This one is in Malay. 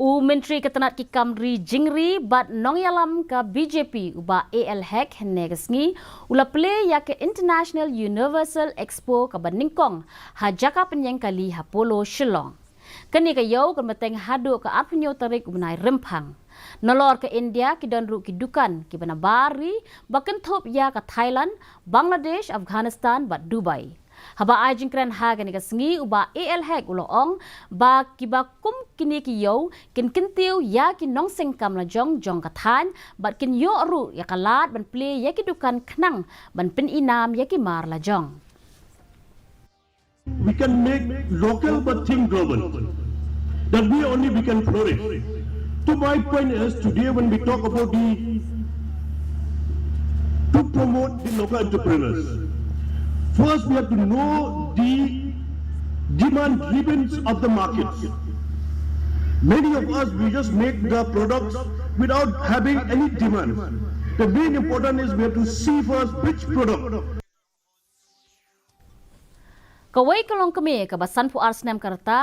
Menteri Ketenat ki Kamri Jingri bat nong yalam ka BJP uba AL Hack negasngi ula play ya ke International Universal Expo ka Baningkong hajaka penyeng kali Hapolo Shillong. Kani ka yau kan mateng hadu ka apnyo tarik ubnai rempang. Nolor ke India ki donru ki dukan ki banabari baken thop ya ka Thailand, Bangladesh, Afghanistan bat Dubai. Haba ajing kren haga ni kasngi uba AL Hack uloong ba kiba kum kini ki yo kin kintiu ya ki nong sengkam la jong kathan bat kin yo ru ya kalat ban play ya ki dukan knang ban pin inam ya ki mar la jong. We can make local but think global. That way only we can flourish. So my point is today when we talk about to promote the local entrepreneurs. First, we have to know the demand drivens of the markets. Many of us, we just make the products without having any demand. The main important is we have to see first which product. Kawai kalong kami kabasan pu arsnam karta